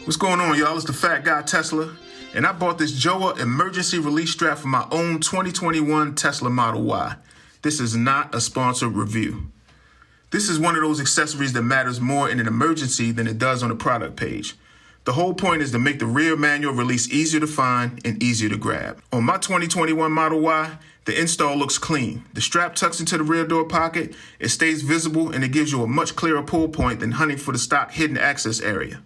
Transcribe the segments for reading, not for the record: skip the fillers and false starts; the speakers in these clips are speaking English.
What's going on, y'all? It's the Fat Guy Tesla, and I bought this Jowua emergency release strap for my own 2021 Tesla Model Y. This is not a sponsored review. This is one of those accessories that matters more in an emergency than it does on the product page. The whole point is to make the rear manual release easier to find and easier to grab. On my 2021 Model Y, the install looks clean. The strap tucks into the rear door pocket, it stays visible, and it gives you a much clearer pull point than hunting for the stock hidden access area.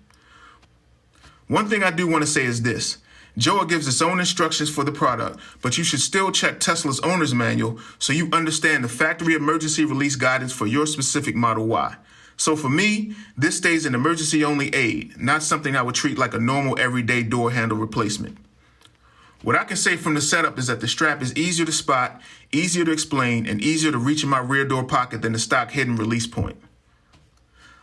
One thing I do want to say is this. Jowua gives its own instructions for the product, but you should still check Tesla's owner's manual so you understand the factory emergency release guidance for your specific Model Y. So for me, this stays an emergency-only aid, not something I would treat like a normal everyday door handle replacement. What I can say from the setup is that the strap is easier to spot, easier to explain, and easier to reach in my rear door pocket than the stock hidden release point.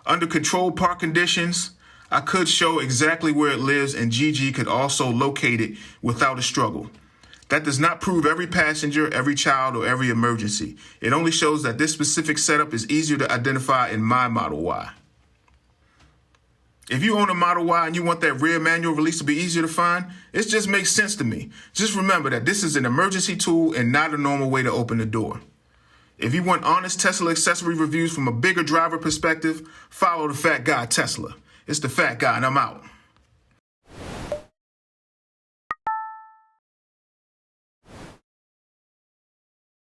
Under controlled park conditions, I could show exactly where it lives, and GG could also locate it without a struggle. That does not prove every passenger, every child, or every emergency. It only shows that this specific setup is easier to identify in my Model Y. If you own a Model Y and you want that rear manual release to be easier to find, it just makes sense to me. Just remember that this is an emergency tool and not a normal way to open the door. If you want honest Tesla accessory reviews from a bigger driver perspective, follow the Fat Guy Tesla. It's the Fat Guy, and I'm out.